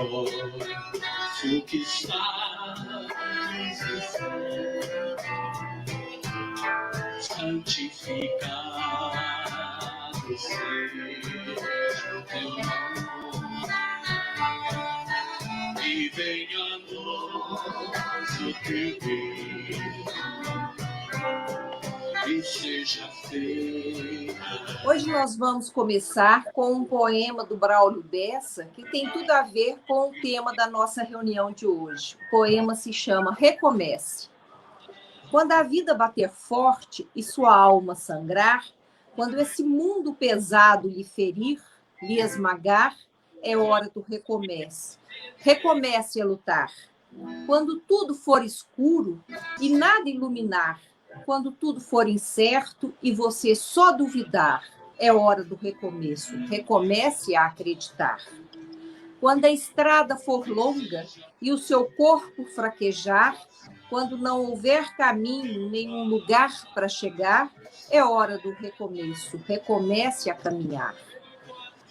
o que estás dizendo, santificado seja o teu nome, e venha a nós o teu reino, e seja feita. Hoje nós vamos começar com um poema do Braulio Bessa, que tem tudo a ver com o tema da nossa reunião de hoje. O poema se chama Recomece. Quando a vida bater forte e sua alma sangrar, quando esse mundo pesado lhe ferir, lhe esmagar, é hora do recomece. Recomece a lutar. Quando tudo for escuro e nada iluminar, quando tudo for incerto e você só duvidar, é hora do recomeço. Recomece a acreditar. Quando a estrada for longa e o seu corpo fraquejar, quando não houver caminho, nenhum lugar para chegar, é hora do recomeço. Recomece a caminhar.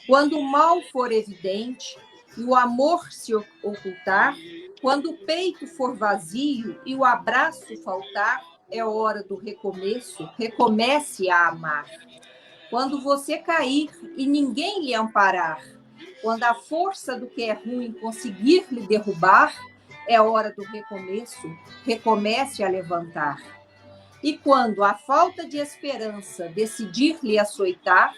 Quando o mal for evidente e o amor se ocultar, quando o peito for vazio e o abraço faltar, é hora do recomeço. Recomece a amar. Quando você cair e ninguém lhe amparar, quando a força do que é ruim conseguir lhe derrubar, é hora do recomeço. Recomece a levantar. E quando a falta de esperança decidir lhe açoitar,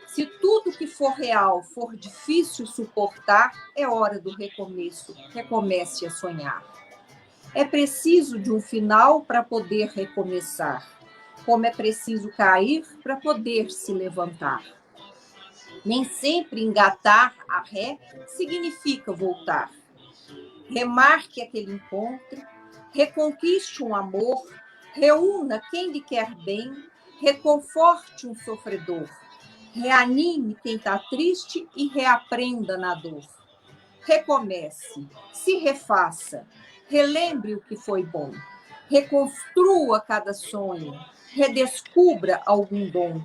se tudo que for real for difícil suportar, é hora do recomeço. Recomece a sonhar. É preciso de um final para poder recomeçar, como é preciso cair para poder se levantar. Nem sempre engatar a ré significa voltar. Remarque aquele encontro, reconquiste um amor, reúna quem lhe quer bem, reconforte um sofredor, reanime quem está triste e reaprenda na dor. Recomece, se refaça, relembre o que foi bom, reconstrua cada sonho, redescubra algum dom,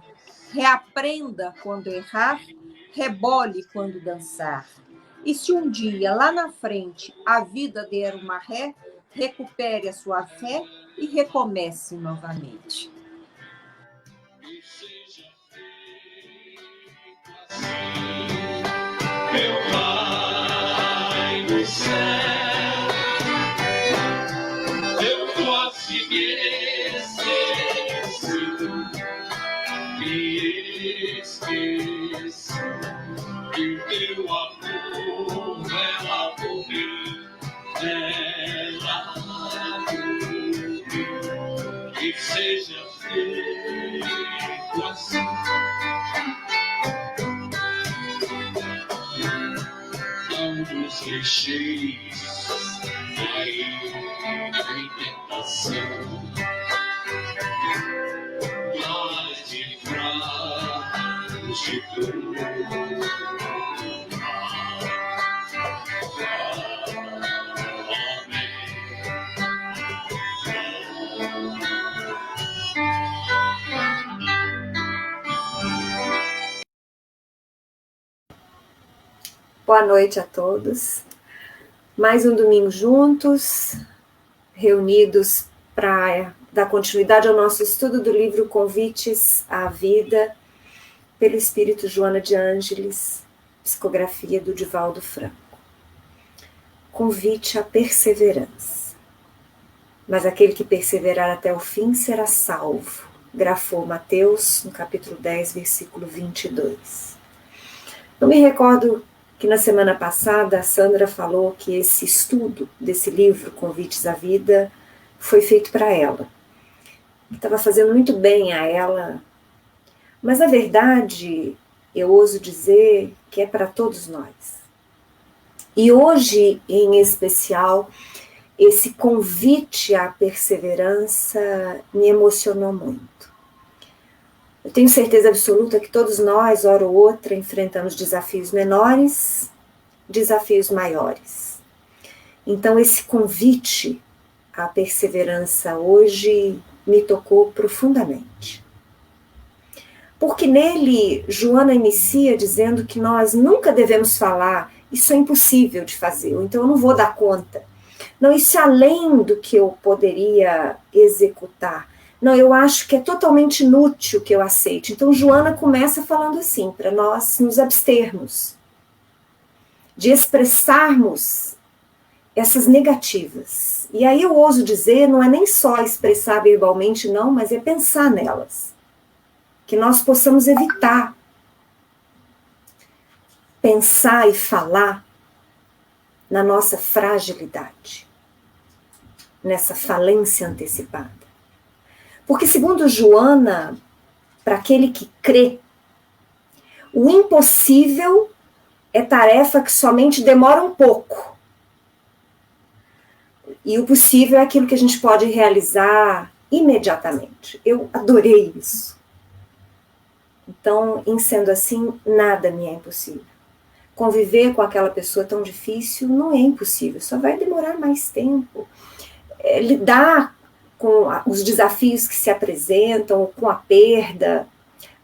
reaprenda quando errar, rebole quando dançar. E se um dia, lá na frente, a vida der uma ré, recupere a sua fé e recomece novamente. Meu Pai do céu, eu quase me esqueci que o teu amor ela morreu, que seja feito assim. Não nos deixeis cair em tentação, mas livrai-nos de dor. Boa noite a todos. Mais um domingo juntos, reunidos para dar continuidade ao nosso estudo do livro Convites à Vida, pelo Espírito Joana de Ângeles, psicografia do Divaldo Franco. Convite à perseverança. Mas aquele que perseverar até o fim será salvo, grafou Mateus, no capítulo 10, versículo 22. Eu me recordo que na semana passada a Sandra falou que esse estudo desse livro, Convites à Vida, foi feito para ela. Estava fazendo muito bem a ela, mas na verdade eu ouso dizer que é para todos nós. E hoje, em especial, esse convite à perseverança me emocionou muito. Eu tenho certeza absoluta que todos nós, hora ou outra, enfrentamos desafios menores, desafios maiores. Então, esse convite à perseverança hoje me tocou profundamente. Porque nele, Joana inicia dizendo que nós nunca devemos falar isso é impossível de fazer, ou então eu não vou dar conta. Não, isso é além do que eu poderia executar. Não, eu acho que é totalmente inútil que eu aceite. Então, Joana começa falando assim, para nós nos abstermos de expressarmos essas negativas. E aí eu ouso dizer, não é nem só expressar verbalmente, não, mas é pensar nelas. Que nós possamos evitar pensar e falar na nossa fragilidade, nessa falência antecipada. Porque, segundo Joana, para aquele que crê, o impossível é tarefa que somente demora um pouco. E o possível é aquilo que a gente pode realizar imediatamente. Eu adorei isso. Então, em sendo assim, nada me é impossível. Conviver com aquela pessoa tão difícil não é impossível, só vai demorar mais tempo. Lidar com os desafios que se apresentam, com a perda,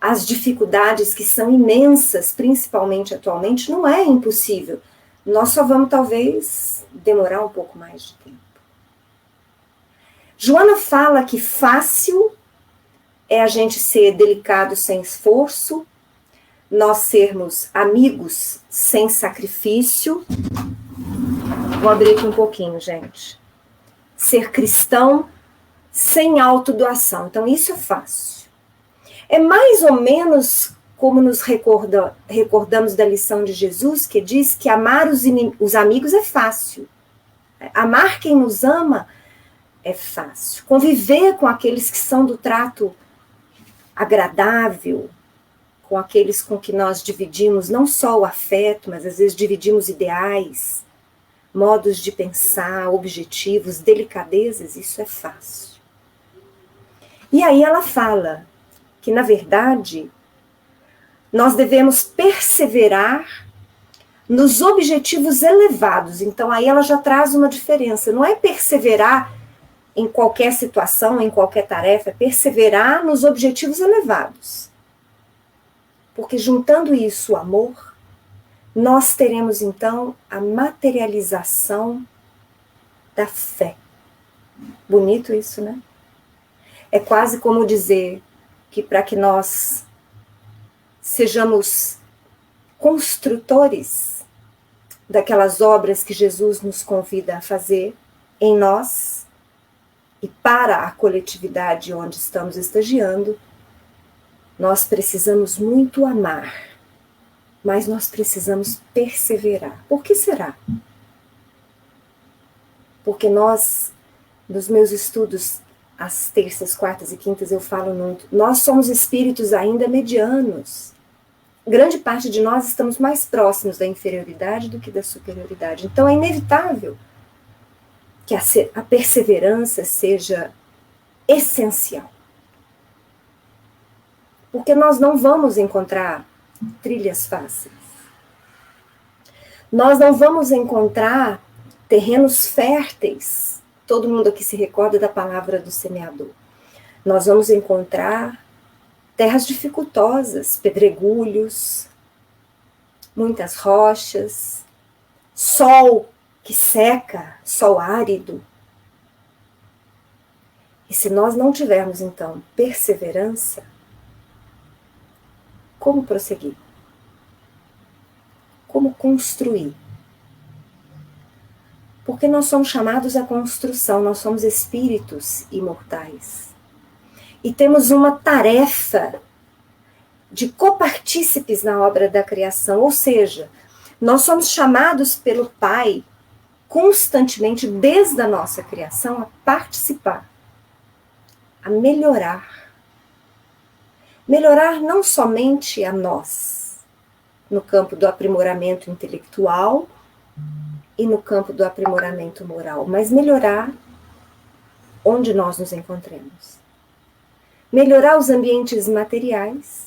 as dificuldades que são imensas, principalmente atualmente, não é impossível. Nós só vamos, talvez, demorar um pouco mais de tempo. Joana fala que fácil é a gente ser delicado sem esforço, nós sermos amigos sem sacrifício. Vou abrir aqui um pouquinho, gente. Ser cristão sem autodoação. Então, isso é fácil. É mais ou menos como nos recordamos da lição de Jesus, que diz que amar os amigos é fácil. Amar quem nos ama é fácil. Conviver com aqueles que são do trato agradável, com aqueles com que nós dividimos não só o afeto, mas às vezes dividimos ideais, modos de pensar, objetivos, delicadezas, isso é fácil. E aí ela fala que, na verdade, nós devemos perseverar nos objetivos elevados. Então, aí ela já traz uma diferença. Não é perseverar em qualquer situação, em qualquer tarefa, é perseverar nos objetivos elevados. Porque juntando isso, o amor, nós teremos, então, a materialização da fé. Bonito isso, né? É quase como dizer que para que nós sejamos construtores daquelas obras que Jesus nos convida a fazer em nós e para a coletividade onde estamos estagiando, nós precisamos muito amar, mas nós precisamos perseverar. Por que será? Porque nós, nos meus estudos, às terças, quartas e quintas, eu falo muito, nós somos espíritos ainda medianos. Grande parte de nós estamos mais próximos da inferioridade do que da superioridade. Então é inevitável que a perseverança seja essencial. Porque nós não vamos encontrar trilhas fáceis. Nós não vamos encontrar terrenos férteis. Todo mundo aqui se recorda da palavra do semeador. Nós vamos encontrar terras dificultosas, pedregulhos, muitas rochas, sol que seca, sol árido. E se nós não tivermos, então, perseverança, como prosseguir? Como construir? Porque nós somos chamados à construção, nós somos espíritos imortais. E temos uma tarefa de copartícipes na obra da criação, ou seja, nós somos chamados pelo Pai constantemente, desde a nossa criação, a participar, a melhorar. Melhorar não somente a nós, no campo do aprimoramento intelectual e no campo do aprimoramento moral, mas melhorar onde nós nos encontremos. Melhorar os ambientes materiais,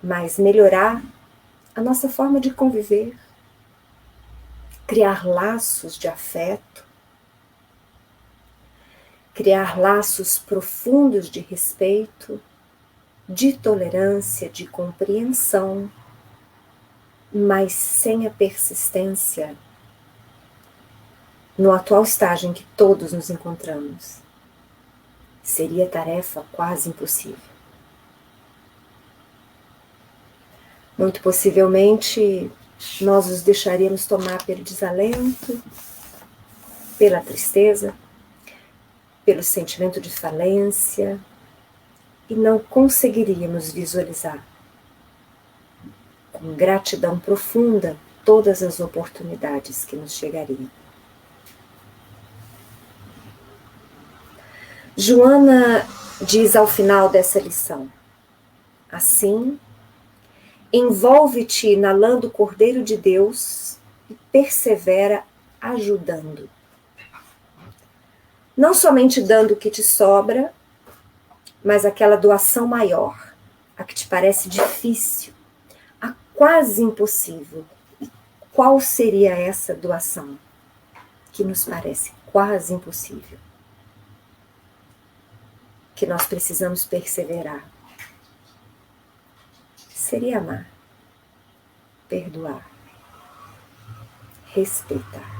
mas melhorar a nossa forma de conviver, criar laços de afeto, criar laços profundos de respeito, de tolerância, de compreensão, mas sem a persistência, no atual estágio em que todos nos encontramos, seria tarefa quase impossível. Muito possivelmente, nós os deixaríamos tomar pelo desalento, pela tristeza, pelo sentimento de falência, e não conseguiríamos visualizar com gratidão profunda todas as oportunidades que nos chegariam. Joana diz ao final dessa lição: assim, envolve-te na lã do Cordeiro de Deus e persevera ajudando. Não somente dando o que te sobra, mas aquela doação maior, a que te parece difícil, a quase impossível. E qual seria essa doação que nos parece quase impossível? Que nós precisamos perseverar. Seria amar, perdoar, respeitar.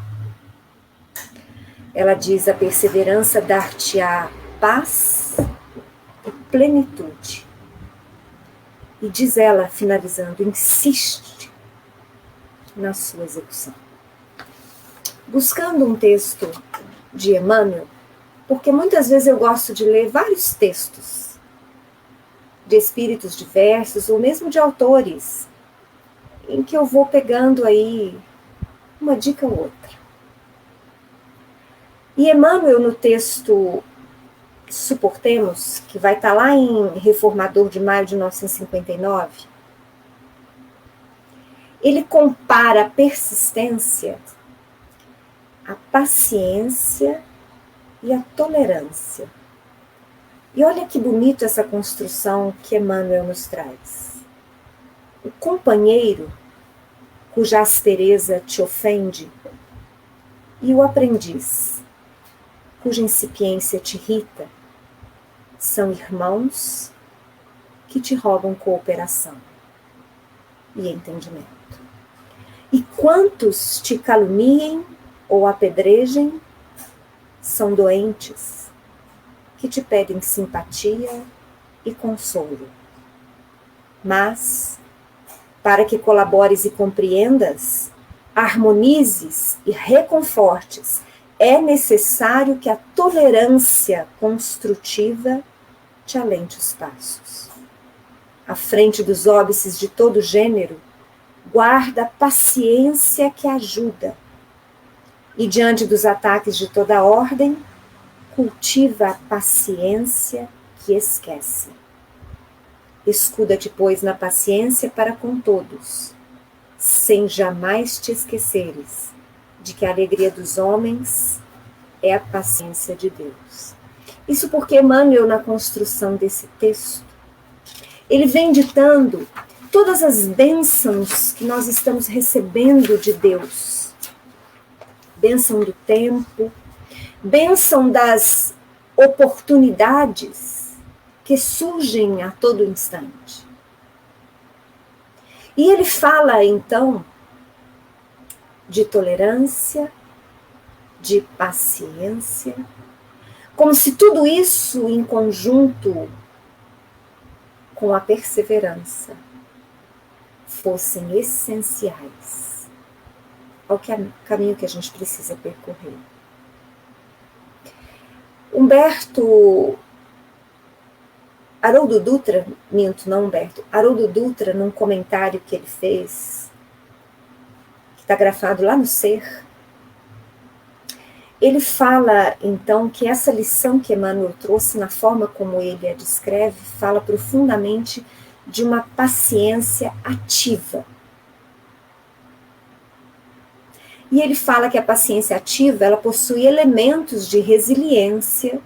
Ela diz: a perseverança dar-te-á paz e plenitude. E diz ela, finalizando, insiste na sua execução. Buscando um texto de Emmanuel, porque muitas vezes eu gosto de ler vários textos de espíritos diversos, ou mesmo de autores, em que eu vou pegando aí uma dica ou outra. E Emmanuel, no texto Suportemos, que vai estar lá em Reformador de maio de 1959, ele compara a persistência, a paciência e a tolerância. E olha que bonito essa construção que Emmanuel nos traz. O companheiro, cuja aspereza te ofende, e o aprendiz, cuja incipiência te irrita, são irmãos que te rogam cooperação e entendimento. E quantos te caluniem ou apedrejem, são doentes que te pedem simpatia e consolo. Mas, para que colabores e compreendas, harmonizes e reconfortes, é necessário que a tolerância construtiva te alente os passos. À frente dos óbices de todo gênero, guarda a paciência que ajuda. E diante dos ataques de toda ordem, cultiva a paciência que esquece. Escuda-te, pois, na paciência para com todos, sem jamais te esqueceres de que a alegria dos homens é a paciência de Deus. Isso porque Emmanuel, na construção desse texto, ele vem ditando todas as bênçãos que nós estamos recebendo de Deus. Bênção do tempo, bênção das oportunidades que surgem a todo instante. E ele fala, então, de tolerância, de paciência, como se tudo isso em conjunto com a perseverança fossem essenciais ao caminho que a gente precisa percorrer. Haroldo Dutra, Haroldo Dutra, num comentário que ele fez, que está grafado lá no Ser, ele fala, então, que essa lição que Emmanuel trouxe, na forma como ele a descreve, fala profundamente de uma paciência ativa. E ele fala que a paciência ativa, ela possui elementos de resiliência,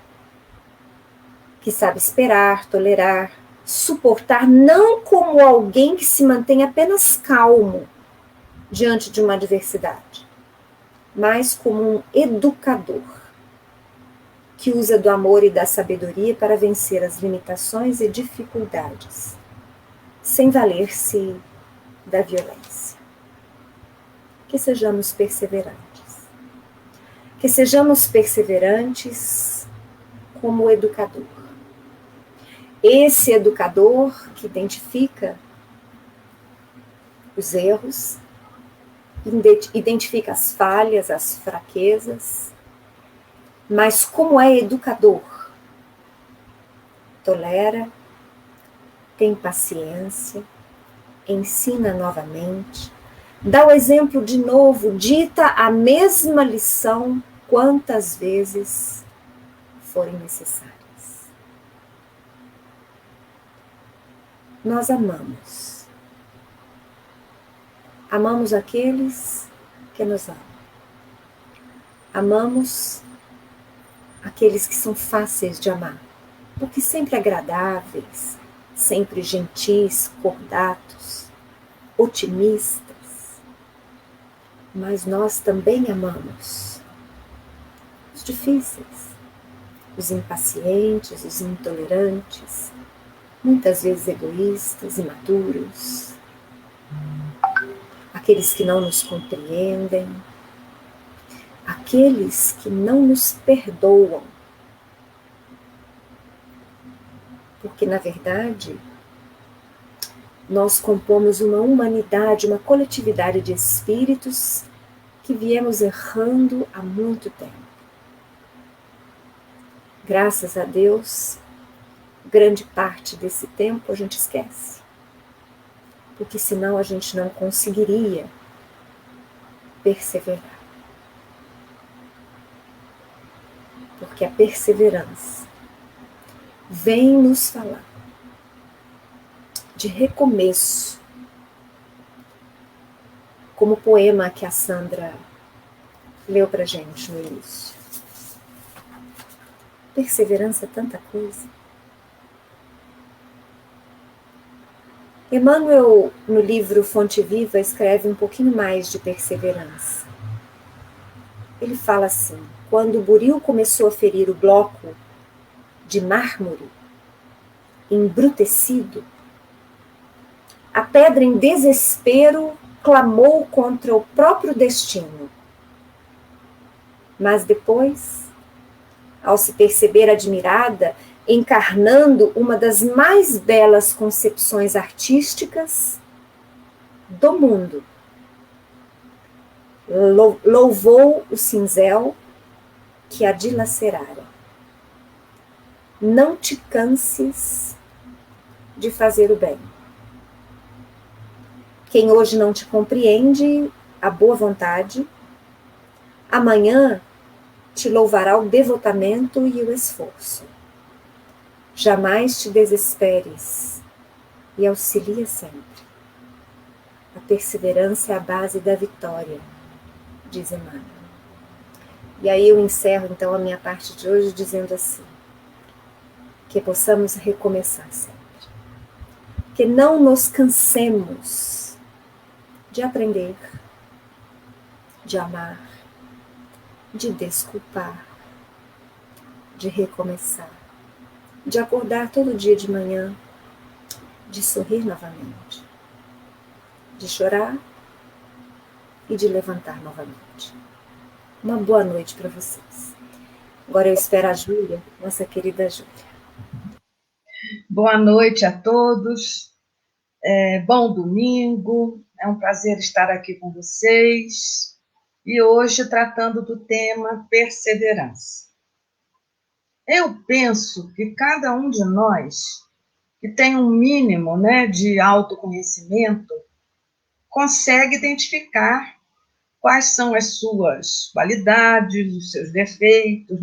que sabe esperar, tolerar, suportar, não como alguém que se mantém apenas calmo diante de uma adversidade, mas como um educador, que usa do amor e da sabedoria para vencer as limitações e dificuldades, sem valer-se da violência. que sejamos perseverantes. Que sejamos perseverantes como educador. Esse educador que identifica os erros, identifica as falhas, as fraquezas, mas como é educador, tolera, tem paciência, ensina novamente, dá o exemplo de novo, dita a mesma lição quantas vezes forem necessárias. Nós amamos. Amamos aqueles que nos amam. Amamos aqueles que são fáceis de amar, porque sempre agradáveis, sempre gentis, cordatos, otimistas. Mas nós também amamos os difíceis, os impacientes, os intolerantes, muitas vezes egoístas, imaturos, aqueles que não nos compreendem, aqueles que não nos perdoam. Porque, na verdade, nós compomos uma humanidade, uma coletividade de espíritos que viemos errando há muito tempo. Graças a Deus, grande parte desse tempo a gente esquece. Porque senão a gente não conseguiria perseverar. Porque a perseverança vem nos falar de recomeço, como o poema que a Sandra leu pra gente no início. Perseverança é tanta coisa. Emmanuel, no livro Fonte Viva, escreve um pouquinho mais de perseverança. Ele fala assim: quando o buril começou a ferir o bloco de mármore, embrutecido, a pedra em desespero clamou contra o próprio destino. Mas depois, ao se perceber admirada, encarnando uma das mais belas concepções artísticas do mundo, louvou o cinzel que a dilacerara. Não te canses de fazer o bem. Quem hoje não te compreende, a boa vontade, amanhã te louvará o devotamento e o esforço. Jamais te desesperes e auxilia sempre. A perseverança é a base da vitória, diz Emmanuel. E aí eu encerro então a minha parte de hoje dizendo assim: que possamos recomeçar sempre. Que não nos cansemos de aprender, de amar, de desculpar, de recomeçar, de acordar todo dia de manhã, de sorrir novamente, de chorar e de levantar novamente. Uma boa noite para vocês. Agora eu espero a Júlia, nossa querida Júlia. Boa noite a todos. Bom domingo. É um prazer estar aqui com vocês. E hoje tratando do tema perseverança. Eu penso que cada um de nós que tem um mínimo, de autoconhecimento consegue identificar quais são as suas qualidades, os seus defeitos,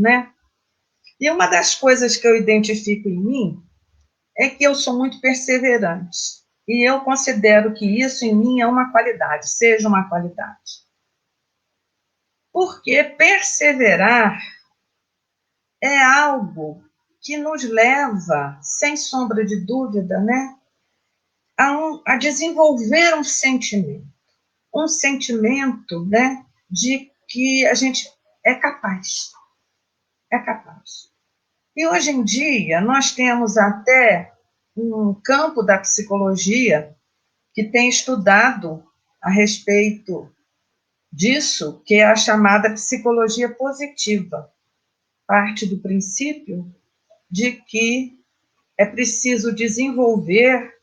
E uma das coisas que eu identifico em mim é que eu sou muito perseverante. E eu considero que isso em mim é uma qualidade, seja uma qualidade. Porque perseverar é algo que nos leva, sem sombra de dúvida, a desenvolver um sentimento de que a gente é capaz. É capaz. E hoje em dia nós temos até um campo da psicologia que tem estudado a respeito disso que é a chamada psicologia positiva. Parte do princípio de que é preciso desenvolver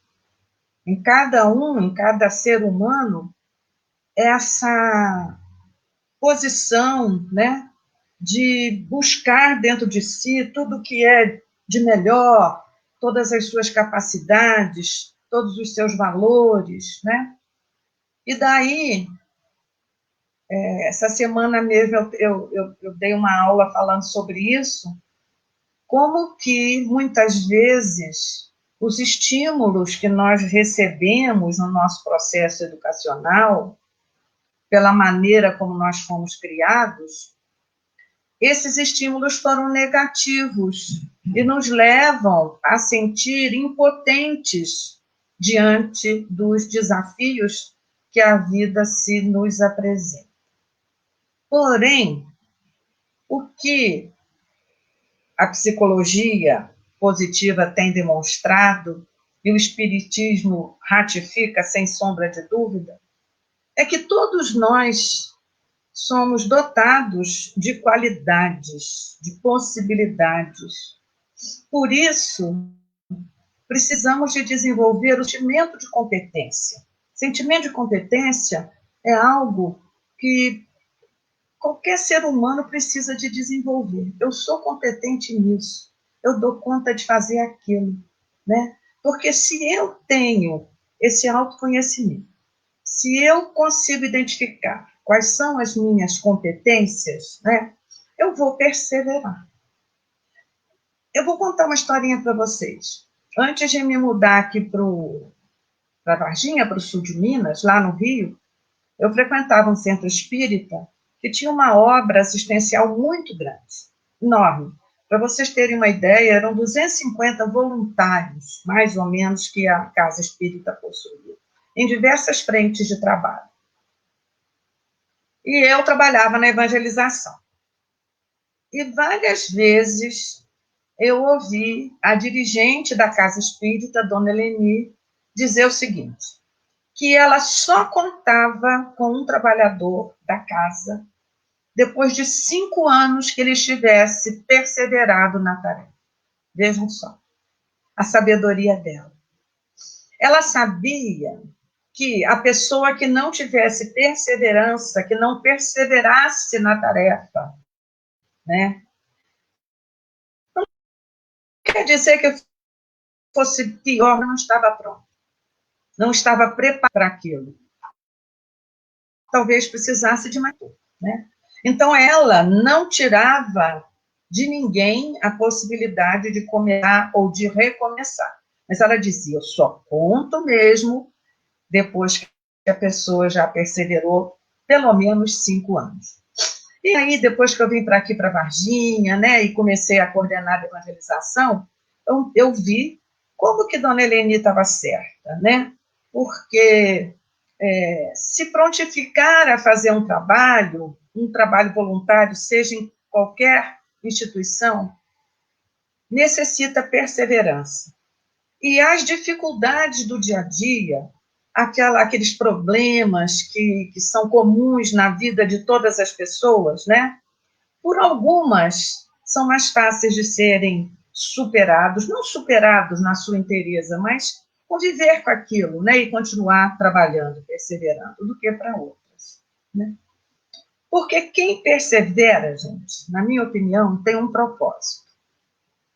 em cada ser humano, essa posição, né, de buscar dentro de si tudo que é de melhor, todas as suas capacidades, todos os seus valores, né? E daí, essa semana mesmo eu dei uma aula falando sobre isso, como que muitas vezes os estímulos que nós recebemos no nosso processo educacional, pela maneira como nós fomos criados, esses estímulos foram negativos e nos levam a sentir impotentes diante dos desafios que a vida se nos apresenta. Porém, o que a psicologia positiva tem demonstrado, e o espiritismo ratifica sem sombra de dúvida, é que todos nós somos dotados de qualidades, de possibilidades. Por isso, precisamos de desenvolver o sentimento de competência. Sentimento de competência é algo que qualquer ser humano precisa de desenvolver. Eu sou competente nisso, eu dou conta de fazer aquilo, né? Porque se eu tenho esse autoconhecimento, se eu consigo identificar quais são as minhas competências, né, eu vou perseverar. Eu vou contar uma historinha para vocês. Antes de me mudar aqui para Varginha, para o sul de Minas, lá no Rio, eu frequentava um centro espírita que tinha uma obra assistencial muito grande, enorme. Para vocês terem uma ideia, eram 250 voluntários, mais ou menos, que a Casa Espírita possuía, em diversas frentes de trabalho. E eu trabalhava na evangelização. E várias vezes eu ouvi a dirigente da Casa Espírita, Dona Eleni, dizer o seguinte, que ela só contava com um trabalhador da casa depois de 5 anos que ele estivesse perseverado na tarefa. Vejam só, a sabedoria dela. Ela sabia que a pessoa que não tivesse perseverança, que não perseverasse na tarefa, né? Não quer dizer que eu fosse pior, não estava pronto. Não estava preparado para aquilo. Talvez precisasse de mais, né? Então, ela não tirava de ninguém a possibilidade de começar ou de recomeçar. Mas ela dizia, eu só conto mesmo depois que a pessoa já perseverou pelo menos 5 anos. E aí, depois que eu vim para aqui, para Varginha, né, e comecei a coordenar a evangelização, eu vi como que Dona Eleni estava certa, né? Porque se prontificar a fazer um trabalho voluntário, seja em qualquer instituição, necessita perseverança. E as dificuldades do dia a dia, aqueles problemas que são comuns na vida de todas as pessoas, né? Por algumas, são mais fáceis de serem superados, não superados na sua inteireza, mas conviver com aquilo, né? E continuar trabalhando, perseverando, do que para outras, né? Porque quem persevera, gente, na minha opinião, tem um propósito.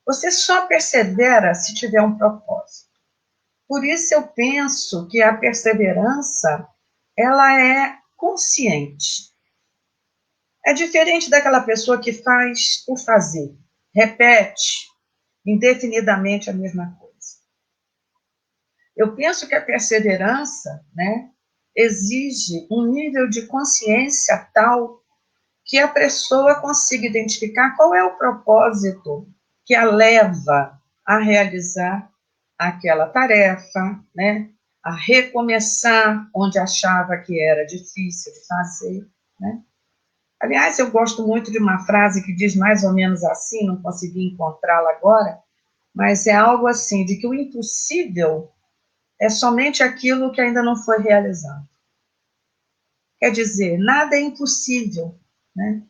Você só persevera se tiver um propósito. Por isso eu penso que a perseverança, ela é consciente. É diferente daquela pessoa que faz por fazer, repete indefinidamente a mesma coisa. Eu penso que a perseverança, né, exige um nível de consciência tal que a pessoa consiga identificar qual é o propósito que a leva a realizar aquela tarefa, né, a recomeçar onde achava que era difícil de fazer, né? Aliás, eu gosto muito de uma frase que diz mais ou menos assim, não consegui encontrá-la agora, mas é algo assim, de que o impossível é somente aquilo que ainda não foi realizado. Quer dizer, nada é impossível, né?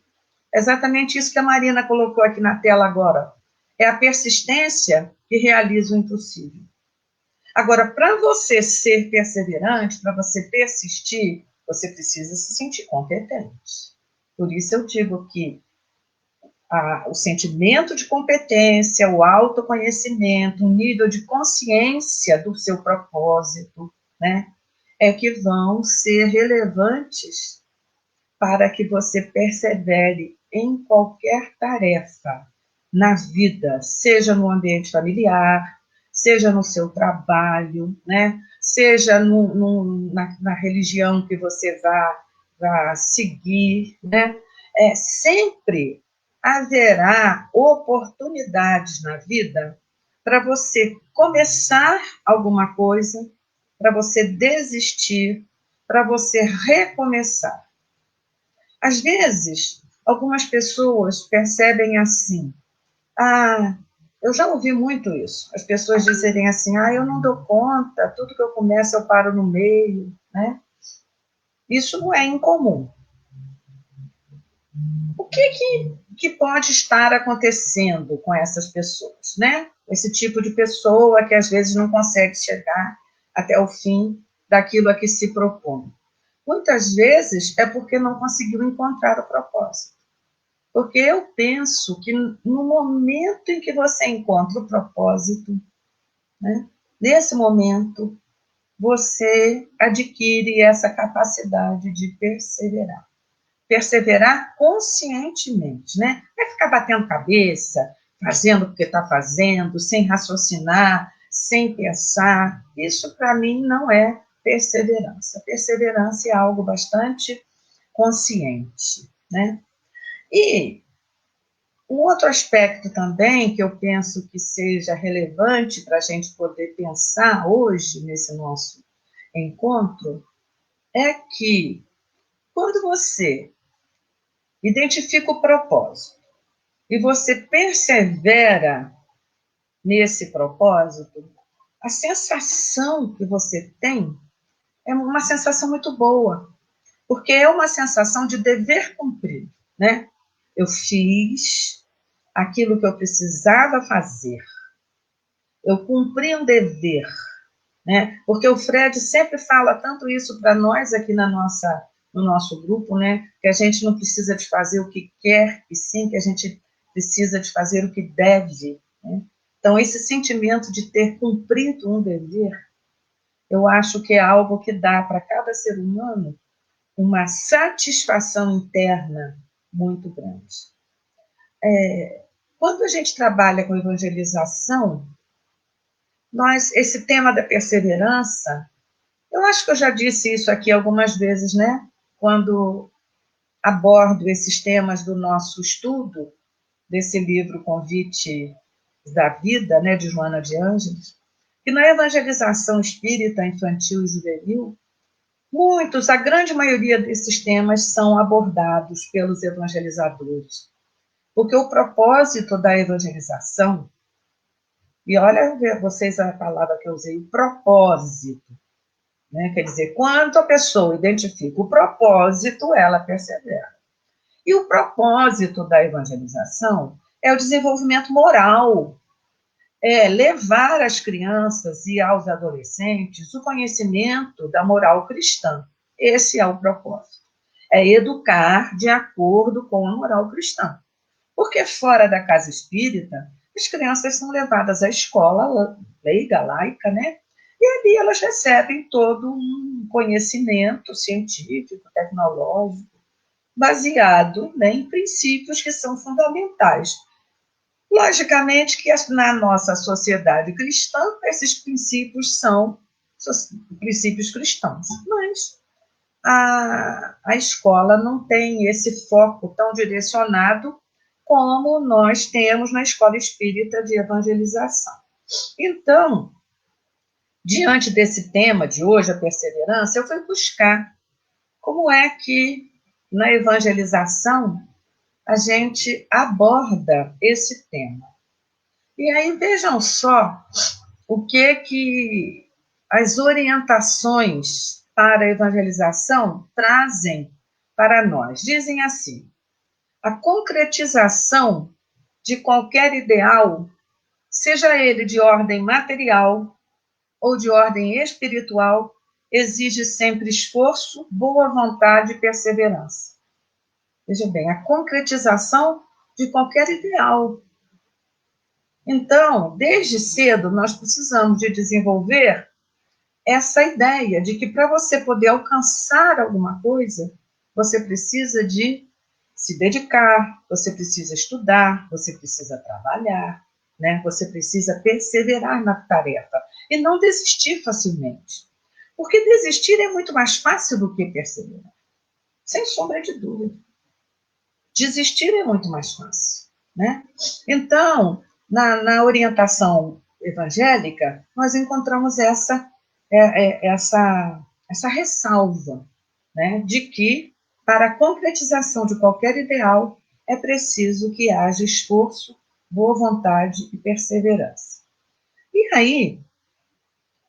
É exatamente isso que a Marina colocou aqui na tela agora. É a persistência que realiza o impossível. Agora, para você ser perseverante, para você persistir, você precisa se sentir competente. Por isso eu digo que o sentimento de competência, o autoconhecimento, o nível de consciência do seu propósito, né, é que vão ser relevantes para que você persevere em qualquer tarefa na vida, seja no ambiente familiar, seja no seu trabalho, né, seja na religião que você vá seguir, né, sempre haverá oportunidades na vida para você começar alguma coisa, para você desistir, para você recomeçar. Às vezes, algumas pessoas percebem assim, eu já ouvi muito isso, as pessoas dizerem assim, eu não dou conta, tudo que eu começo eu paro no meio, né? Isso não é incomum. O que pode estar acontecendo com essas pessoas, né? Esse tipo de pessoa que às vezes não consegue chegar até o fim daquilo a que se propõe. Muitas vezes é porque não conseguiu encontrar o propósito. Porque eu penso que no momento em que você encontra o propósito, né, nesse momento, você adquire essa capacidade de perseverar. Perseverar conscientemente, né? Não é ficar batendo cabeça, fazendo porque está fazendo, sem raciocinar, sem pensar. Isso, para mim, não é perseverança. Perseverança é algo bastante consciente, né? E um outro aspecto também que eu penso que seja relevante para a gente poder pensar hoje nesse nosso encontro é que quando você identifica o propósito e você persevera nesse propósito, a sensação que você tem é uma sensação muito boa, porque é uma sensação de dever cumprido, né? Eu fiz aquilo que eu precisava fazer, eu cumpri um dever, né? Porque o Fred sempre fala tanto isso para nós aqui no nosso grupo, né? Que a gente não precisa de fazer o que quer, e sim que a gente precisa de fazer o que deve, né? Então, esse sentimento de ter cumprido um dever, eu acho que é algo que dá para cada ser humano uma satisfação interna muito grande. Quando a gente trabalha com evangelização, esse tema da perseverança, eu acho que eu já disse isso aqui algumas vezes, né? Quando abordo esses temas do nosso estudo, desse livro Convite da Vida, né, de Joana de Ângeles, que na evangelização espírita, infantil e juvenil, a grande maioria desses temas são abordados pelos evangelizadores. Porque o propósito da evangelização, e olha vocês a palavra que eu usei, propósito, né? Quer dizer, quando a pessoa identifica o propósito, ela persevera. E o propósito da evangelização é o desenvolvimento moral, é levar às crianças e aos adolescentes o conhecimento da moral cristã. Esse é o propósito. É educar de acordo com a moral cristã. Porque fora da casa espírita, as crianças são levadas à escola leiga, laica, né? E ali elas recebem todo um conhecimento científico, tecnológico, baseado, né, em princípios que são fundamentais. Logicamente que na nossa sociedade cristã, esses princípios são princípios cristãos, mas a escola não tem esse foco tão direcionado como nós temos na escola espírita de evangelização. Então, diante desse tema de hoje, a perseverança, eu fui buscar como é que na evangelização a gente aborda esse tema. E aí vejam só o que as orientações para a evangelização trazem para nós. Dizem assim: a concretização de qualquer ideal, seja ele de ordem material ou de ordem espiritual, exige sempre esforço, boa vontade e perseverança. Veja bem, a concretização de qualquer ideal. Então, desde cedo, nós precisamos de desenvolver essa ideia de que para você poder alcançar alguma coisa, você precisa de se dedicar, você precisa estudar, você precisa trabalhar, né? Você precisa perseverar na tarefa e não desistir facilmente. Porque desistir é muito mais fácil do que perseverar, sem sombra de dúvida. Desistir é muito mais fácil, né? Então, na orientação evangélica, nós encontramos essa ressalva, né, de que, para a concretização de qualquer ideal, é preciso que haja esforço, boa vontade e perseverança. E aí,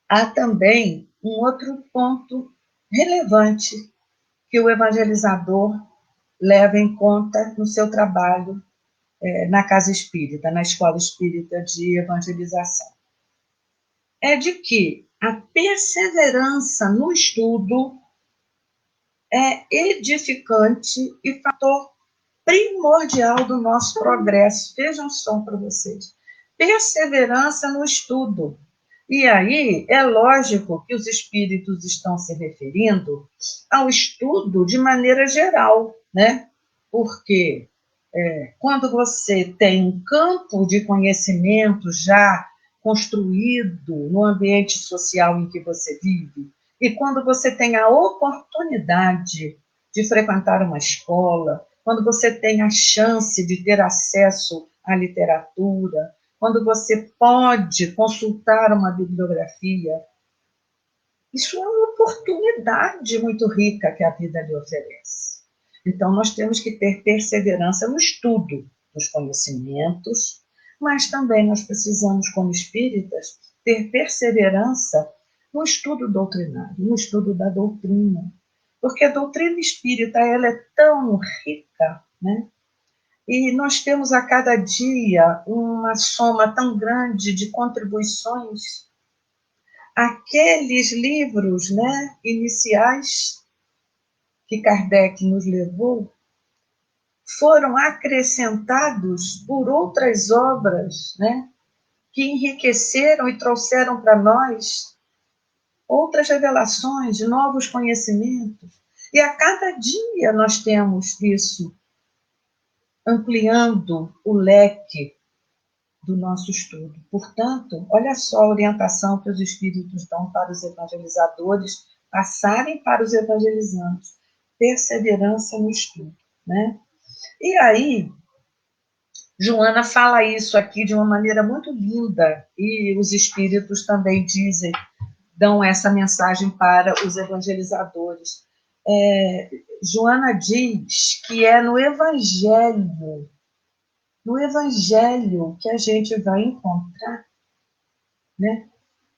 há também um outro ponto relevante que o evangelizador leva em conta no seu trabalho na casa espírita, na escola espírita de evangelização. É de que a perseverança no estudo é edificante e fator primordial do nosso progresso. Vejam só para vocês. Perseverança no estudo. E aí, é lógico que os espíritos estão se referindo ao estudo de maneira geral, né? Porque quando você tem um campo de conhecimento já construído no ambiente social em que você vive, e quando você tem a oportunidade de frequentar uma escola, quando você tem a chance de ter acesso à literatura, quando você pode consultar uma bibliografia, isso é uma oportunidade muito rica que a vida lhe oferece. Então, nós temos que ter perseverança no estudo dos conhecimentos, mas também nós precisamos, como espíritas, ter perseverança no estudo doutrinário, no estudo da doutrina. Porque a doutrina espírita ela é tão rica, né? E nós temos a cada dia uma soma tão grande de contribuições. Aqueles livros, né, iniciais que Kardec nos levou foram acrescentados por outras obras, né, que enriqueceram e trouxeram para nós outras revelações, novos conhecimentos. E a cada dia nós temos isso, ampliando o leque do nosso estudo. Portanto, olha só a orientação que os espíritos dão para os evangelizadores passarem para os evangelizantes. Perseverança no estudo, né? E aí, Joana fala isso aqui de uma maneira muito linda, e os espíritos também dão essa mensagem para os evangelizadores. Joana diz que é no Evangelho que a gente vai encontrar, né,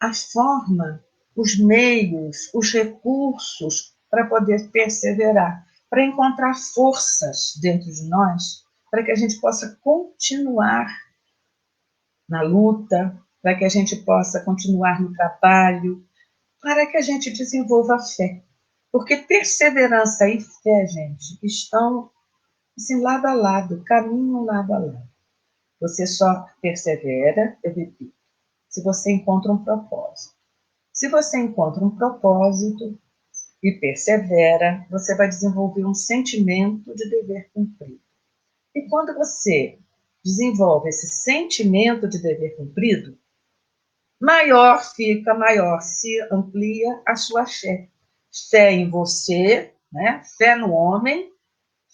a forma, os meios, os recursos para poder perseverar, para encontrar forças dentro de nós, para que a gente possa continuar na luta, para que a gente possa continuar no trabalho, para que a gente desenvolva a fé. Porque perseverança e fé, gente, estão assim, lado a lado, caminham lado a lado. Você só persevera, eu repito, se você encontra um propósito. Se você encontra um propósito e persevera, você vai desenvolver um sentimento de dever cumprido. E quando você desenvolve esse sentimento de dever cumprido, maior se amplia a sua fé. Fé em você, né? Fé no homem,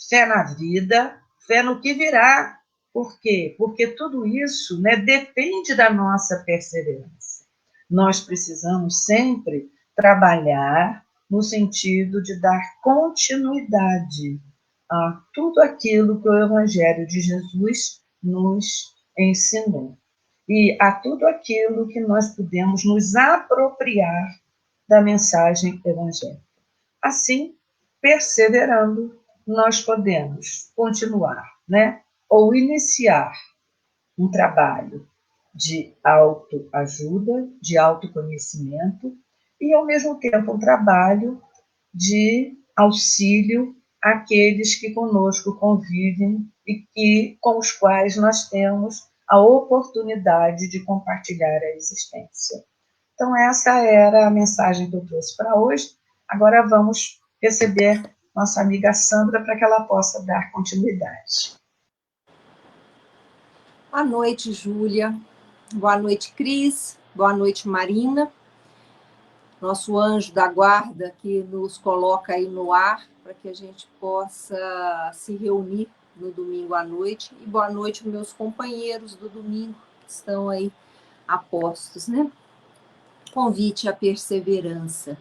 fé na vida, fé no que virá. Por quê? Porque tudo isso, né, depende da nossa perseverança. Nós precisamos sempre trabalhar no sentido de dar continuidade a tudo aquilo que o Evangelho de Jesus nos ensinou. E a tudo aquilo que nós podemos nos apropriar da mensagem evangélica. Assim, perseverando, nós podemos continuar, né? Ou iniciar um trabalho de autoajuda, de autoconhecimento, e, ao mesmo tempo, um trabalho de auxílio àqueles que conosco convivem e com os quais nós temos a oportunidade de compartilhar a existência. Então, essa era a mensagem que eu trouxe para hoje. Agora vamos receber nossa amiga Sandra para que ela possa dar continuidade. Boa noite, Júlia. Boa noite, Cris. Boa noite, Marina. Nosso anjo da guarda que nos coloca aí no ar para que a gente possa se reunir no domingo à noite. E boa noite, meus companheiros do domingo que estão aí a postos, né? Convite à perseverança.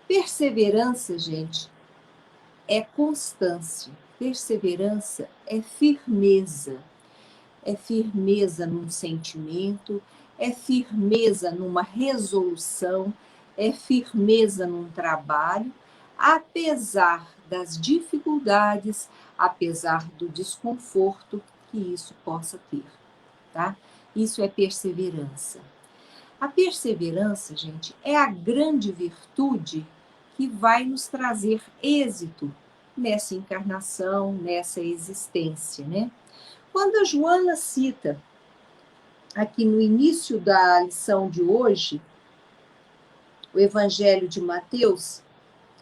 Perseverança, gente, é constância. Perseverança é firmeza. É firmeza num sentimento, é firmeza numa resolução, é firmeza num trabalho, apesar das dificuldades, apesar do desconforto que isso possa ter, tá? Isso é perseverança. A perseverança, gente, é a grande virtude que vai nos trazer êxito nessa encarnação, nessa existência, né? Quando a Joana cita, aqui no início da lição de hoje, o Evangelho de Mateus,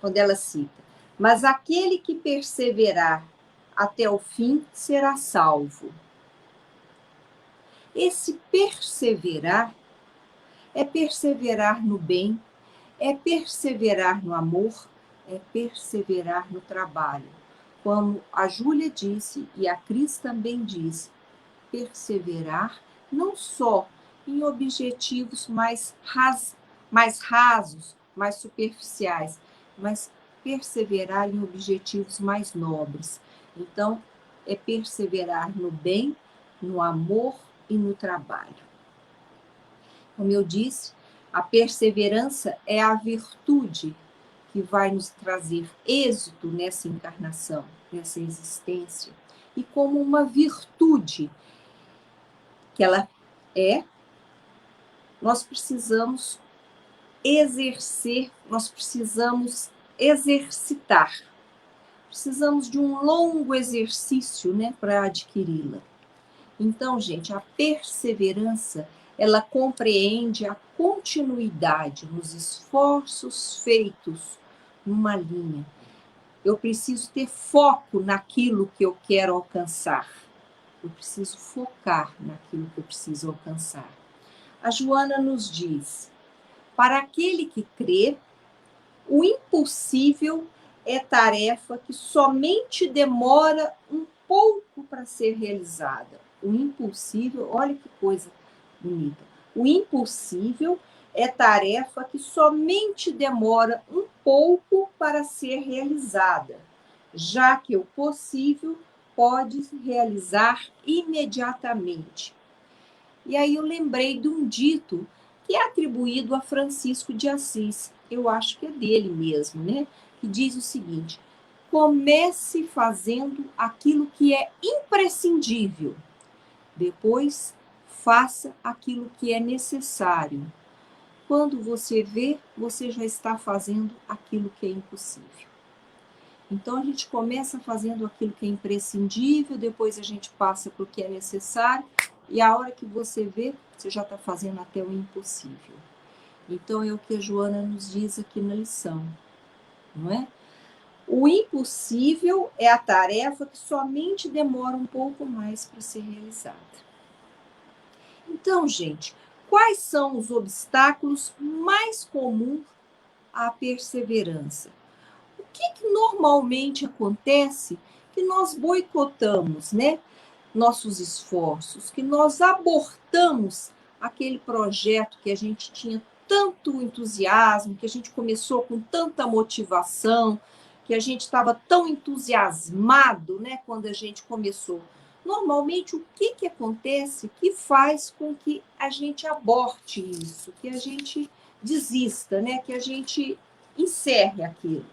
quando ela cita, mas aquele que perseverar até o fim será salvo. Esse perseverar é perseverar no bem, é perseverar no amor, é perseverar no trabalho. Como a Júlia disse e a Cris também disse, perseverar não só em objetivos mais rasos, mais superficiais, mas perseverar em objetivos mais nobres. Então, é perseverar no bem, no amor e no trabalho. Como eu disse, a perseverança é a virtude que vai nos trazer êxito nessa encarnação, nessa existência. E como uma virtude que ela é, nós precisamos exercer, nós precisamos exercitar. Precisamos de um longo exercício, né, para adquiri-la. Então, gente, a perseverança, ela compreende a continuidade nos esforços feitos numa linha. Eu preciso ter foco naquilo que eu quero alcançar. Eu preciso focar naquilo que eu preciso alcançar. A Joana nos diz, para aquele que crê, o impossível é tarefa que somente demora um pouco para ser realizada. O impossível, olha que coisa bonita. O impossível é tarefa que somente demora um pouco para ser realizada, já que o possível pode se realizar imediatamente. E aí eu lembrei de um dito que é atribuído a Francisco de Assis, eu acho que é dele mesmo, né? Que diz o seguinte: comece fazendo aquilo que é imprescindível, depois faça aquilo que é necessário. Quando você vê, você já está fazendo aquilo que é impossível. Então, a gente começa fazendo aquilo que é imprescindível, depois a gente passa para o que é necessário, e a hora que você vê, você já está fazendo até o impossível. Então, é o que a Joana nos diz aqui na lição, não é? O impossível é a tarefa que somente demora um pouco mais para ser realizada. Então, gente, quais são os obstáculos mais comuns à perseverança? O que normalmente acontece que nós boicotamos, né, nossos esforços, que nós abortamos aquele projeto que a gente tinha tanto entusiasmo, que a gente começou com tanta motivação, que a gente estava tão entusiasmado, né, quando a gente começou. Normalmente, o que acontece que faz com que a gente aborte isso, que a gente desista, né, que a gente encerre aquilo?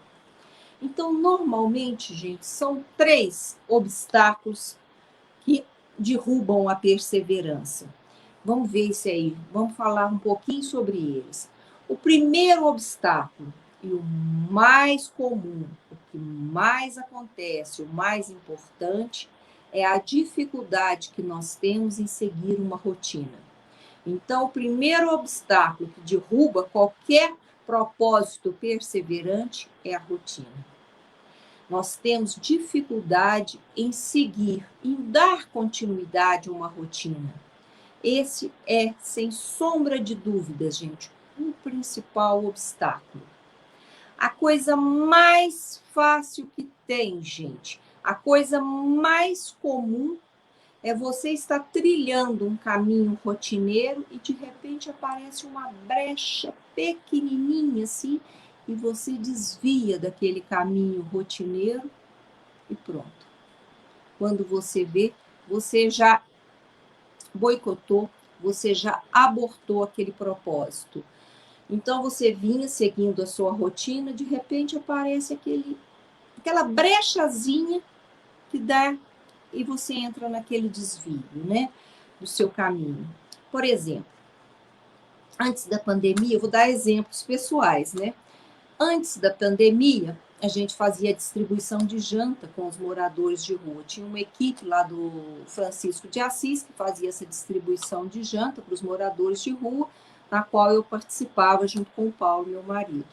Então, normalmente, gente, são 3 obstáculos que derrubam a perseverança. Vamos ver isso aí, vamos falar um pouquinho sobre eles. O primeiro obstáculo, e o mais comum, o que mais acontece, o mais importante, é a dificuldade que nós temos em seguir uma rotina. Então, o primeiro obstáculo que derruba qualquer propósito perseverante é a rotina. Nós temos dificuldade em seguir, em dar continuidade a uma rotina. Esse é, sem sombra de dúvidas, gente, o principal obstáculo. A coisa mais fácil que tem, gente, a coisa mais comum é você estar trilhando um caminho rotineiro e de repente aparece uma brecha pequenininha assim e você desvia daquele caminho rotineiro e pronto. Quando você vê, você já boicotou, você já abortou aquele propósito. Então você vinha seguindo a sua rotina, de repente aparece aquela brechazinha que dá e você entra naquele desvio, né, do seu caminho. Por exemplo, antes da pandemia, eu vou dar exemplos pessoais, né? Antes da pandemia, a gente fazia distribuição de janta com os moradores de rua. Tinha uma equipe lá do Francisco de Assis que fazia essa distribuição de janta para os moradores de rua, na qual eu participava junto com o Paulo, meu marido.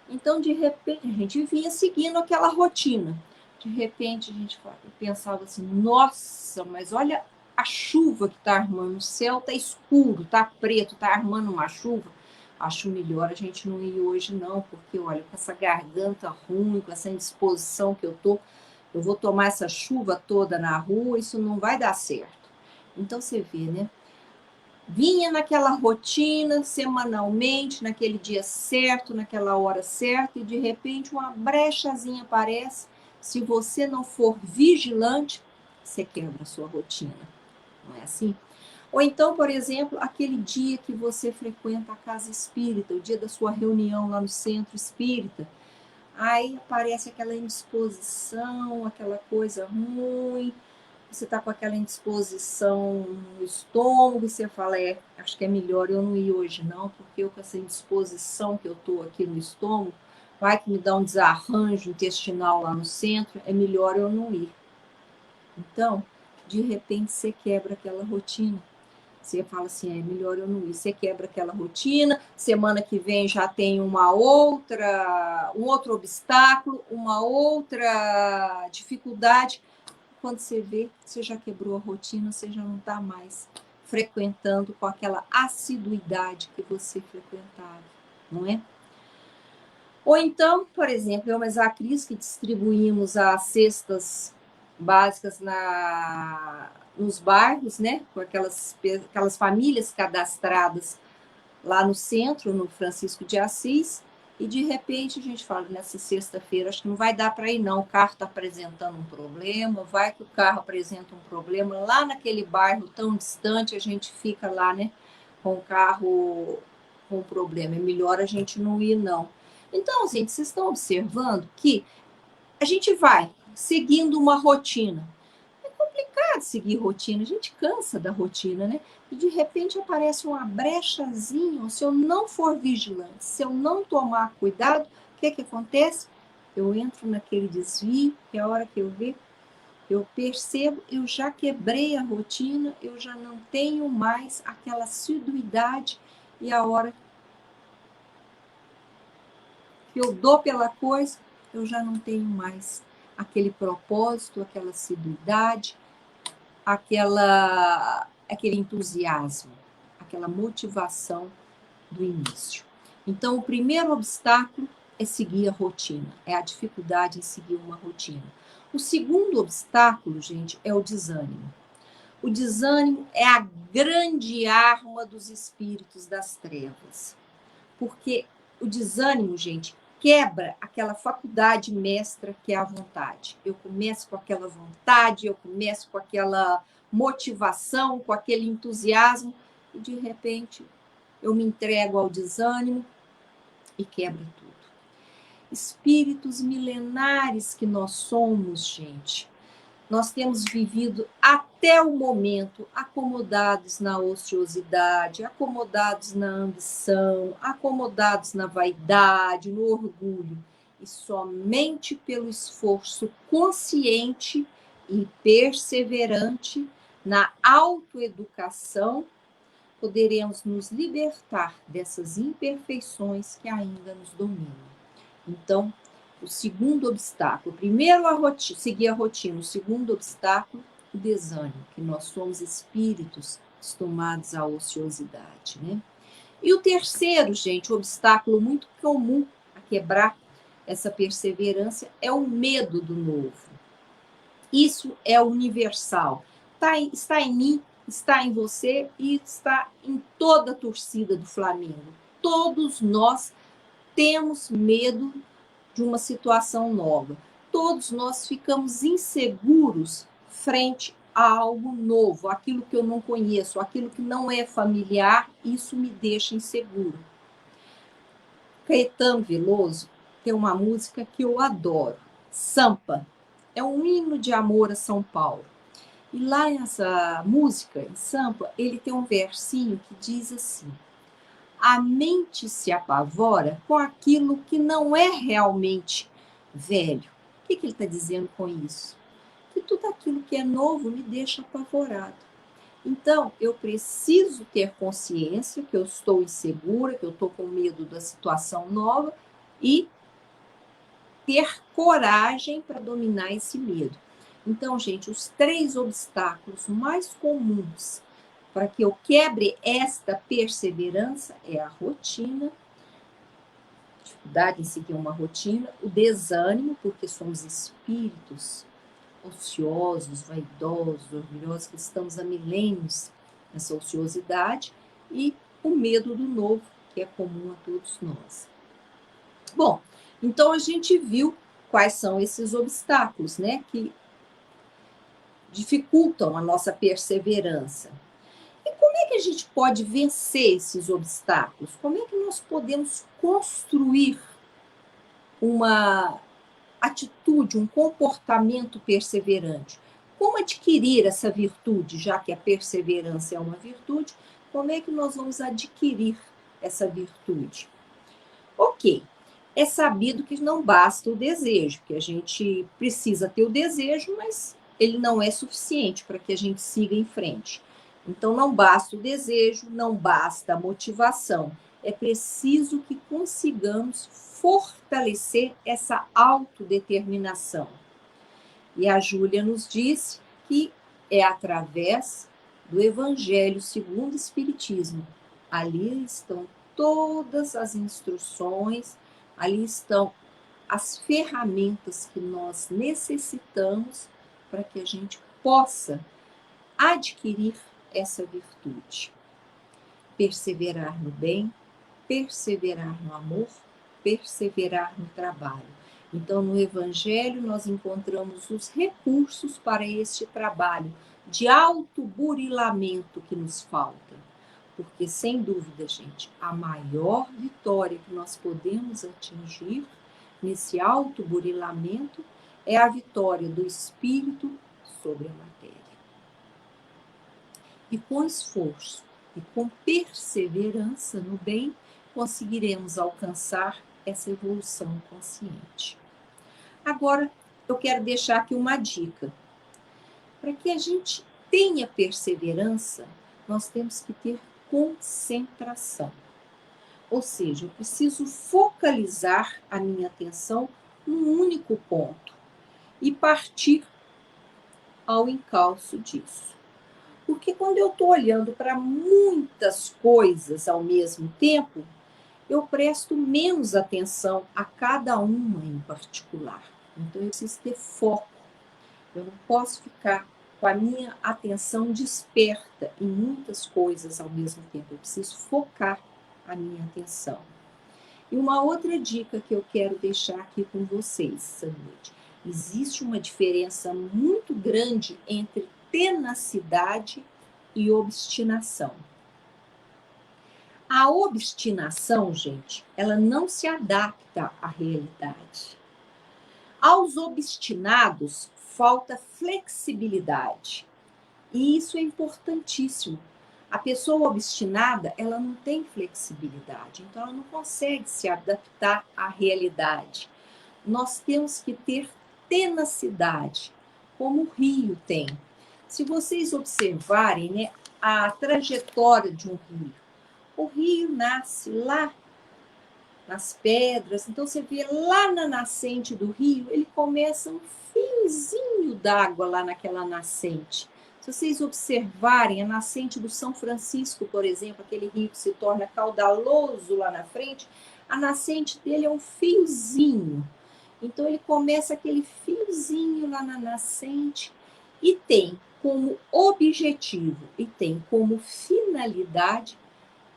Então, de repente, a gente vinha seguindo aquela rotina. De repente, a gente pensava assim, nossa, mas olha a chuva que está armando, o céu está escuro, está preto, está armando uma chuva. Acho melhor a gente não ir hoje não, porque, olha, com essa garganta ruim, com essa indisposição que eu vou tomar essa chuva toda na rua, isso não vai dar certo. Então, você vê, né? Vinha naquela rotina, semanalmente, naquele dia certo, naquela hora certa, e de repente uma brechazinha aparece. Se você não for vigilante, você quebra a sua rotina. Não é assim? Ou então, por exemplo, aquele dia que você frequenta a casa espírita, o dia da sua reunião lá no centro espírita, aí aparece aquela indisposição, aquela coisa ruim, você está com aquela indisposição no estômago, e você fala, acho que é melhor eu não ir hoje não, porque eu com essa indisposição que eu estou aqui no estômago, vai que me dá um desarranjo intestinal lá no centro, é melhor eu não ir. Então, de repente, você quebra aquela rotina. Você fala assim, é melhor eu não ir. Você quebra aquela rotina, semana que vem já tem um outro obstáculo, uma outra dificuldade. Quando você vê, você já quebrou a rotina, você já não está mais frequentando com aquela assiduidade que você frequentava, não é? Ou então, por exemplo, eu e a Cris, que distribuímos as cestas básicas nos bairros, né? Com aquelas famílias cadastradas lá no centro, no Francisco de Assis, e de repente a gente fala, nessa sexta-feira, acho que não vai dar para ir não, o carro está apresentando um problema, vai que o carro apresenta um problema, lá naquele bairro tão distante, a gente fica lá, né, com o carro com problema, é melhor a gente não ir não. Então, gente, vocês estão observando que a gente vai seguindo uma rotina. É complicado seguir rotina, a gente cansa da rotina, né? E de repente aparece uma brechazinha, se eu não for vigilante, se eu não tomar cuidado, o que acontece? Eu entro naquele desvio, que a hora que eu ver, eu percebo, eu já quebrei a rotina, eu já não tenho mais aquela assiduidade, e a hora que eu dou pela coisa, eu já não tenho mais aquele propósito, aquela assiduidade, aquele entusiasmo, aquela motivação do início. Então, o primeiro obstáculo é seguir a rotina, é a dificuldade em seguir uma rotina. O segundo obstáculo, gente, é o desânimo. O desânimo é a grande arma dos espíritos das trevas, porque o desânimo, gente, quebra aquela faculdade mestra que é a vontade. Eu começo com aquela vontade, eu começo com aquela motivação, com aquele entusiasmo, e de repente eu me entrego ao desânimo e quebra tudo. Espíritos milenares que nós somos, gente. Nós temos vivido até o momento acomodados na ociosidade, acomodados na ambição, acomodados na vaidade, no orgulho. E somente pelo esforço consciente e perseverante na autoeducação poderemos nos libertar dessas imperfeições que ainda nos dominam. Então, o segundo obstáculo, primeiro seguir a rotina, o segundo obstáculo, o desânimo, que nós somos espíritos acostumados à ociosidade, né? E o terceiro, gente, o obstáculo muito comum a quebrar essa perseverança é o medo do novo. Isso é universal. Está em mim, está em você e está em toda a torcida do Flamengo. Todos nós temos medo de uma situação nova. Todos nós ficamos inseguros frente a algo novo, aquilo que eu não conheço, aquilo que não é familiar, isso me deixa inseguro. Caetano Veloso tem uma música que eu adoro, Sampa. É um hino de amor a São Paulo. E lá nessa música, em Sampa, ele tem um versinho que diz assim: a mente se apavora com aquilo que não é realmente velho. O que ele está dizendo com isso? Que tudo aquilo que é novo me deixa apavorado. Então, eu preciso ter consciência que eu estou insegura, que eu estou com medo da situação nova e ter coragem para dominar esse medo. Então, gente, os 3 obstáculos mais comuns para que eu quebre esta perseverança é a rotina, dificuldade em seguir uma rotina, o desânimo, porque somos espíritos ociosos, vaidosos, orgulhosos, que estamos há milênios nessa ociosidade, e o medo do novo, que é comum a todos nós. Bom, então a gente viu quais são esses obstáculos, né, que dificultam a nossa perseverança. E como é que a gente pode vencer esses obstáculos? Como é que nós podemos construir uma atitude, um comportamento perseverante? Como adquirir essa virtude, já que a perseverança é uma virtude, como é que nós vamos adquirir essa virtude? Ok, é sabido que não basta o desejo, que a gente precisa ter o desejo, mas ele não é suficiente para que a gente siga em frente. Então, não basta o desejo, não basta a motivação. É preciso que consigamos fortalecer essa autodeterminação. E a Júlia nos disse que é através do Evangelho segundo o Espiritismo. Ali estão todas as instruções, ali estão as ferramentas que nós necessitamos para que a gente possa adquirir essa virtude. Perseverar no bem, perseverar no amor, perseverar no trabalho. Então, no Evangelho, nós encontramos os recursos para este trabalho de autoburilamento que nos falta. Porque, sem dúvida, gente, a maior vitória que nós podemos atingir nesse autoburilamento é a vitória do espírito sobre a matéria. E com esforço e com perseverança no bem, conseguiremos alcançar essa evolução consciente. Agora, eu quero deixar aqui uma dica. Para que a gente tenha perseverança, nós temos que ter concentração. Ou seja, eu preciso focalizar a minha atenção num único ponto e partir ao encalço disso. Porque quando eu estou olhando para muitas coisas ao mesmo tempo, eu presto menos atenção a cada uma em particular. Então, eu preciso ter foco. Eu não posso ficar com a minha atenção desperta em muitas coisas ao mesmo tempo. Eu preciso focar a minha atenção. E uma outra dica que eu quero deixar aqui com vocês essa noite. Existe uma diferença muito grande entre tenacidade e obstinação. A obstinação, gente, ela não se adapta à realidade. Aos obstinados falta flexibilidade. E isso é importantíssimo. A pessoa obstinada, ela não tem flexibilidade, então ela não consegue se adaptar à realidade. Nós temos que ter tenacidade, como o rio tem. Se vocês observarem, né, a trajetória de um rio, o rio nasce lá nas pedras, então você vê lá na nascente do rio, ele começa um fiozinho d'água lá naquela nascente. Se vocês observarem a nascente do São Francisco, por exemplo, aquele rio que se torna caudaloso lá na frente, a nascente dele é um fiozinho. Então ele começa aquele fiozinho lá na nascente e tem como objetivo e tem como finalidade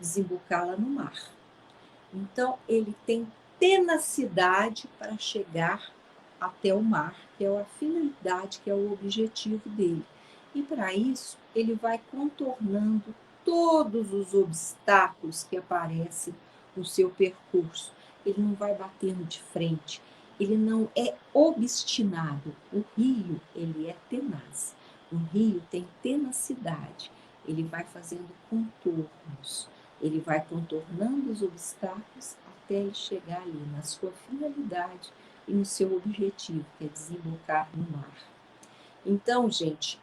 desembocá-la no mar. Então, ele tem tenacidade para chegar até o mar, que é a finalidade, que é o objetivo dele. E para isso, ele vai contornando todos os obstáculos que aparecem no seu percurso. Ele não vai batendo de frente, ele não é obstinado. O rio, ele é tenaz. O rio tem tenacidade, ele vai fazendo contornos. Ele vai contornando os obstáculos até ele chegar ali na sua finalidade e no seu objetivo, que é desembocar no mar. Então, gente,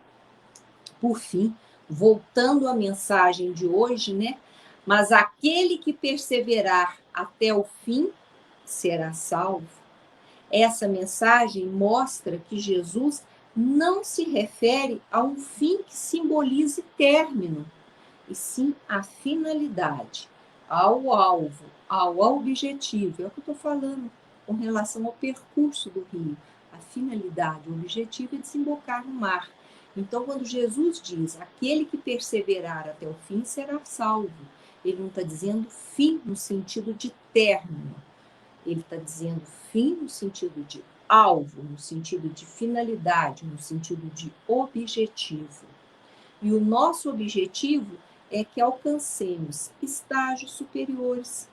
por fim, voltando à mensagem de hoje, né? Mas aquele que perseverar até o fim será salvo. Essa mensagem mostra que Jesus não se refere a um fim que simbolize término, e sim a finalidade, ao alvo, ao objetivo. É o que eu estou falando com relação ao percurso do rio. A finalidade, o objetivo é desembocar no mar. Então, quando Jesus diz, aquele que perseverar até o fim será salvo, ele não está dizendo fim no sentido de término. Ele está dizendo fim no sentido de alvo, no sentido de finalidade, no sentido de objetivo. E o nosso objetivo é que alcancemos estágios superiores,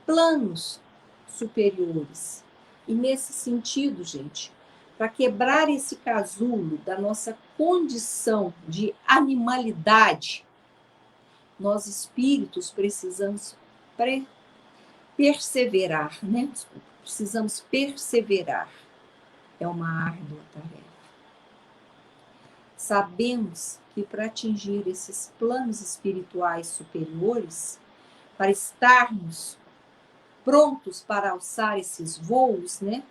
planos superiores. E nesse sentido, gente, para quebrar esse casulo da nossa condição de animalidade, nós espíritos precisamos perseverar, né? Precisamos perseverar. É uma árdua tarefa. Sabemos que para atingir esses planos espirituais superiores, para estarmos prontos para alçar esses voos, né?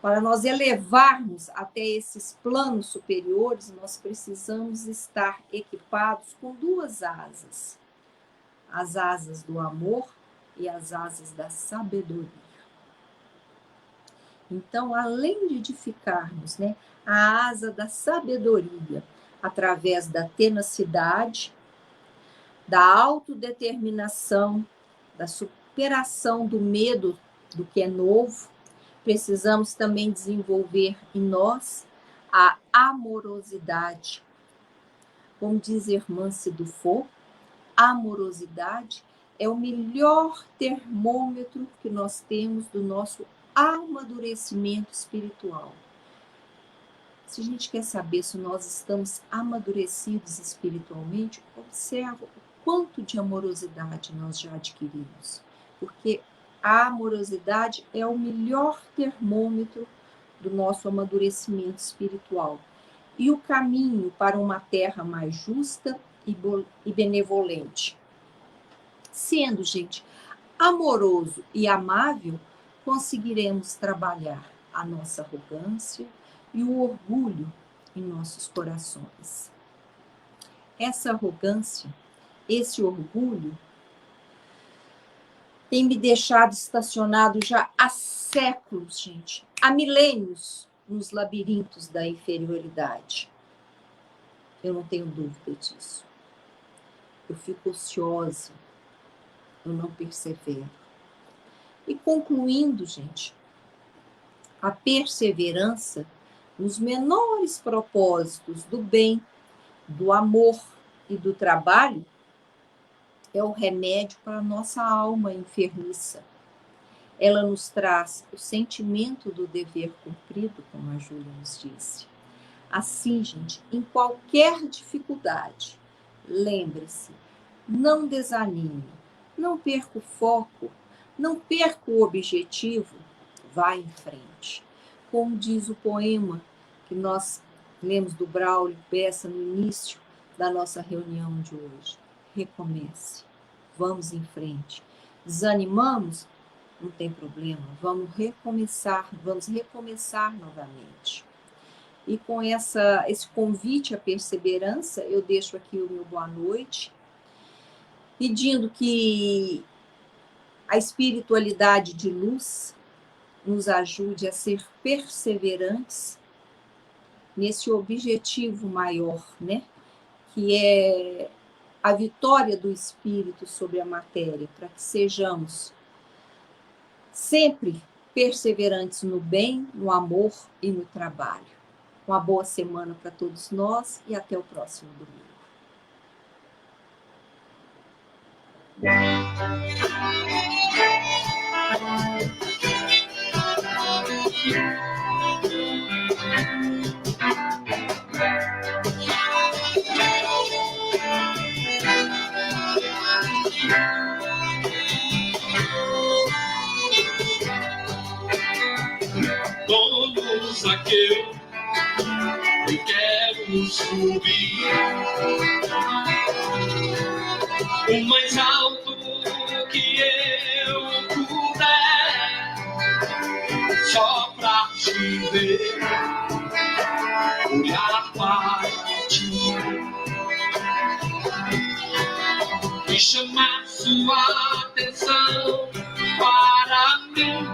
Para nós elevarmos até esses planos superiores, nós precisamos estar equipados com duas asas. As asas do amor e as asas da sabedoria. Então, além de edificarmos, né, a asa da sabedoria, através da tenacidade, da autodeterminação, da superação do medo do que é novo, precisamos também desenvolver em nós a amorosidade. Como diz Hermance Dufour, a amorosidade é o melhor termômetro que nós temos do nosso amadurecimento espiritual. Se a gente quer saber se nós estamos amadurecidos espiritualmente, observa o quanto de amorosidade nós já adquirimos. Porque a amorosidade é o melhor termômetro do nosso amadurecimento espiritual. E o caminho para uma terra mais justa e benevolente. Sendo, gente, amoroso e amável, conseguiremos trabalhar a nossa arrogância e o orgulho em nossos corações. Essa arrogância, esse orgulho, tem me deixado estacionado já há séculos, gente, há milênios, nos labirintos da inferioridade. Eu não tenho dúvida disso. Eu fico ociosa, eu não persevero. E concluindo, gente, a perseverança nos menores propósitos do bem, do amor e do trabalho é o remédio para a nossa alma enfermiça. Ela nos traz o sentimento do dever cumprido, como a Júlia nos disse. Assim, gente, em qualquer dificuldade, lembre-se, não desanime, não perca o foco, não perca o objetivo, vá em frente. Como diz o poema que nós lemos do Braulio Bessa no início da nossa reunião de hoje. Recomece, vamos em frente. Desanimamos? Não tem problema, vamos recomeçar novamente. E com esse convite à perseverança, eu deixo aqui o meu boa noite, pedindo que a espiritualidade de luz nos ajude a ser perseverantes nesse objetivo maior, né? Que é a vitória do espírito sobre a matéria, para que sejamos sempre perseverantes no bem, no amor e no trabalho. Uma boa semana para todos nós e até o próximo domingo. Como Zaqueu, eu quero subir o mais alto que eu puder, só pra te ver, olhar para ti e chamar sua atenção para mim.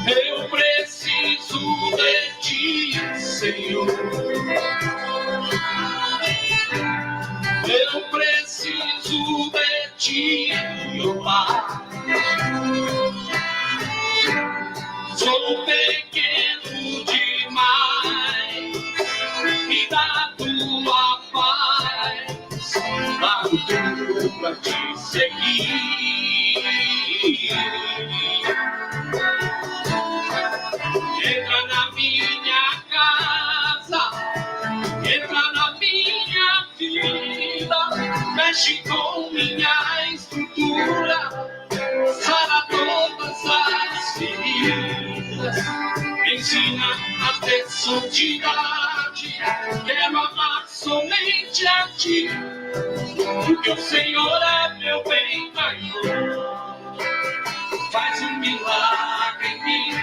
Eu preciso de ti, Senhor. Eu preciso de ti, meu Pai. Sou pequeno demais, me dá tua paz, largo tudo pra te seguir. Entra na minha casa, entra na minha vida, mexe com minha estrutura, sara todas as feridas, ensina a ter santidade, quero amar somente a ti, porque o Senhor é meu bem maior, faz um milagre em mim.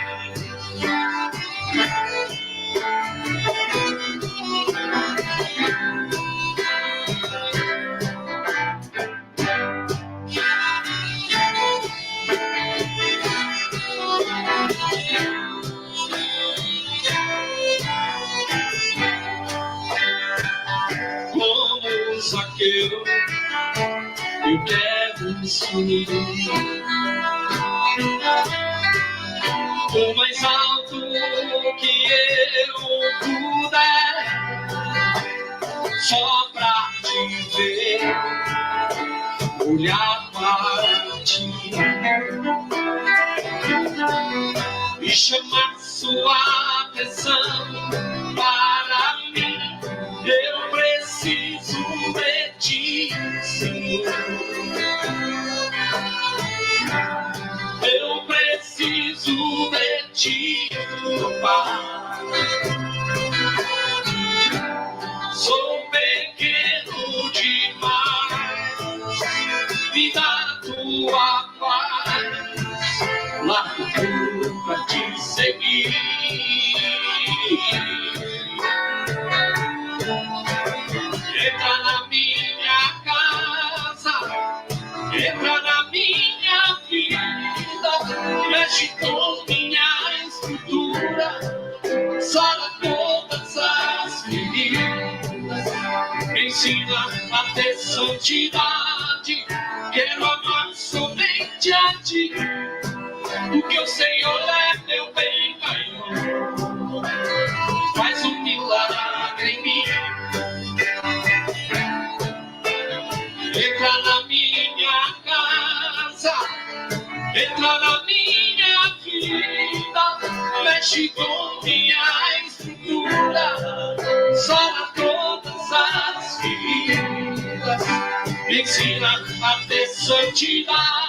Como Zaqueu, eu quero subir o mais alto que eu puder, só pra te ver, olhar para ti e chamar sua atenção para mim. Eu preciso de ti, Senhor. Eu preciso de ti, meu Pai. Sou pequeno demais, me dá tua paz, largo tudo pra te seguir. Entra na minha casa, entra na minha vida, mexe com minha estrutura, sara todas as feridas, ensina a ter santidade, quero amar somente a ti, porque o Senhor é meu bem maior, faz um milagre em mim. Entra na minha casa. mexe com minha estrutura, soma todas as feridas, me ensina a ter santidade.